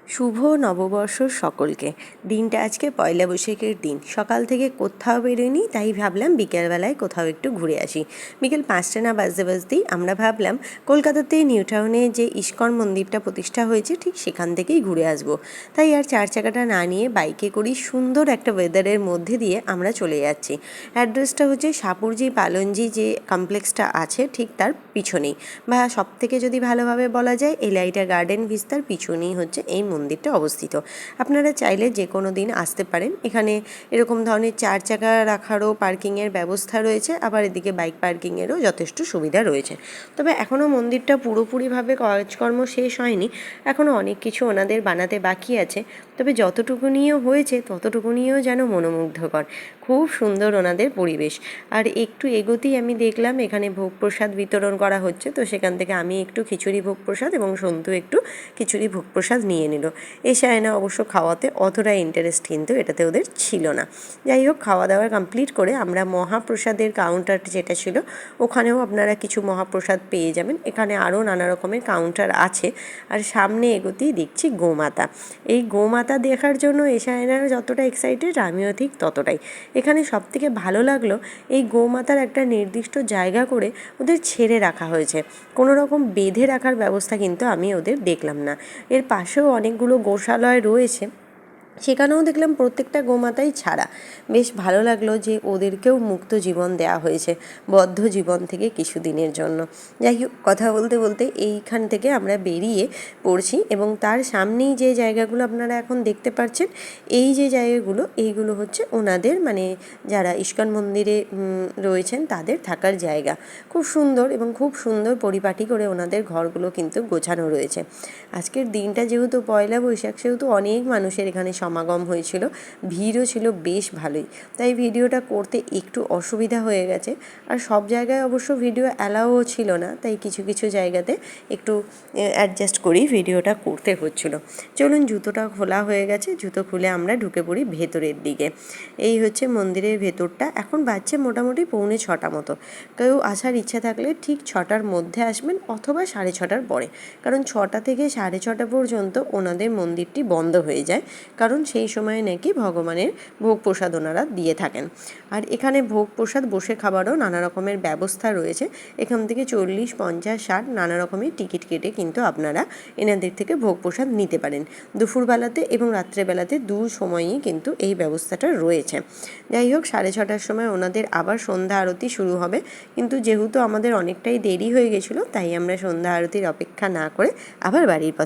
শুভ নববর্ষ সকলকে। দিনটা আজকে পয়লা বৈশাখের দিন। সকাল থেকে কোথাও বেরোয়নি, তাই ভাবলাম বিকেলবেলায় কোথাও একটু ঘুরে আসি। বিকেল 5টা না বাজতেই আমরা ভাবলাম কলকাতাতে নিউ টাউনে যে ইস্কন মন্দিরটা প্রতিষ্ঠা হয়েছে ঠিক সেখান থেকেই ঘুরে আসব। তাই আর চার চাকাটা না নিয়ে বাইকে করি সুন্দর একটা ওয়েদারের মধ্যে দিয়ে আমরা চলে যাচ্ছি। অ্যাড্রেসটা হচ্ছে সাপুরজি পালনজি যে কমপ্লেক্সটা আছে ঠিক তার পিছনেই, বা সব থেকে যদি ভালোভাবে বলা যায় এলাইটা গার্ডেন ভিস্তার পিছনেই হচ্ছে এই মন্দিরটা অবস্থিত। আপনারা চাইলে যে কোনো দিন আসতে পারেন। এখানে এরকম ধরনের চার চাকা রাখারও পার্কিংয়ের ব্যবস্থা রয়েছে, আবার এদিকে বাইক পার্কিংয়েরও যথেষ্ট সুবিধা রয়েছে। তবে এখনও মন্দিরটা পুরোপুরিভাবে কাজকর্ম শেষ হয়নি, এখনও অনেক কিছু ওনাদের বানাতে বাকি আছে। তবে যতটুকুনিও হয়েছে ততটুকুনিও যেন মনোমুগ্ধকর। খুব সুন্দর ওনাদের পরিবেশ। আর একটু এগোতেই আমি দেখলাম এখানে ভোগ প্রসাদ বিতরণ করা হচ্ছে, তো সেখান থেকে আমি একটু খিচুড়ি ভোগ প্রসাদ এবং সন্তু একটু খিচুড়ি ভোগ প্রসাদ নিয়ে নিল। এশায়না অবশ্য খাওয়াতে অতটা ইন্টারেস্ট কিন্তু এটাতে ওদের ছিল না। যাই হোক, খাওয়া দাওয়া কমপ্লিট করে আমরা মহাপ্রসাদের কাউন্টার যেটা ছিল ওখানেও আপনারা কিছু মহাপ্রসাদ পেয়ে যাবেন। এখানে আরও নানা রকমের কাউন্টার আছে। আর সামনে এগোতেই দেখছি গোমাতা। এই গোমাতা দেখার জন্য এশায়নারা যতটা এক্সাইটেড আমিও ঠিক ততটাই। এখানে সবথেকে ভালো লাগলো এই গোমাতার একটা নির্দিষ্ট জায়গা করে ওদের ছেড়ে রাখা হয়েছে। কোনো রকম বেঁধে রাখার ব্যবস্থা কিন্তু আমি ওদের দেখলাম না। এর পাশেও অনেকগুলো গোশালয় রয়েছে, সেখানেও দেখলাম প্রত্যেকটা গোমাতাই ছাড়া। বেশ ভালো লাগলো যে ওদেরকেও মুক্ত জীবন দেওয়া হয়েছে, বদ্ধ জীবন থেকে কিছু দিনের জন্য। যাই হোক, কথা বলতে বলতে এইখান থেকে আমরা বেরিয়ে পড়ছি এবং তার সামনেই যে জায়গাগুলো আপনারা এখন দেখতে পাচ্ছেন, এই যে জায়গাগুলো এইগুলো হচ্ছে ওনাদের মানে যারা ইস্কন মন্দিরে রয়েছেন তাদের থাকার জায়গা। খুব সুন্দর এবং খুব সুন্দর পরিপাটি করে ওনাদের ঘরগুলো কিন্তু গোছানো রয়েছে। আজকের দিনটা যেহেতু পয়লা বৈশাখ, সেহেতু অনেক মানুষের এখানে সমাগম হয়েছিল, ভিড়ও ছিল বেশ ভালোই। তাই ভিডিওটা করতে একটু অসুবিধা হয়ে গেছে। আর সব জায়গায় অবশ্য ভিডিও অ্যালাউও ছিল না, তাই কিছু কিছু জায়গাতে একটু অ্যাডজাস্ট করেই ভিডিওটা করতে হচ্ছিল। চলুন, জুতোটা খোলা হয়ে গেছে, জুতো খুলে আমরা ঢুকে পড়ি ভেতরের দিকে। এই হচ্ছে মন্দিরের ভেতরটা। এখন বাজছে মোটামুটি 6:45 মতো। কেউ আসার ইচ্ছা থাকলে ঠিক 6টার মধ্যে আসবেন অথবা 6:30টার পরে, কারণ 6টা থেকে 6:30 পর্যন্ত ওনাদের মন্দিরটি বন্ধ হয়ে যায়, কারণ সেই সময় নাকি ভগবানের ভোগ প্রসাদ ওনারা দিয়ে থাকেন। আর এখানে ভোগ প্রসাদ বসে খাবারও নানা রকমের ব্যবস্থা রয়েছে। এখান থেকে 40, 50, 60 নানা রকমের টিকিট কেটে কিন্তু আপনারা এনাদের থেকে ভোগ প্রসাদ নিতে পারেন। দুপুরবেলাতে এবং রাত্রেবেলাতে দু সময়ই কিন্তু এই ব্যবস্থাটা রয়েছে। যাই হোক, 6:30টার সময় ওনাদের আবার সন্ধ্যা আরতি শুরু হবে, কিন্তু যেহেতু আমাদের অনেকটাই দেরি হয়ে গেছিলো তাই আমরা সন্ধ্যা আরতির অপেক্ষা না করে আবার বাড়ির পথে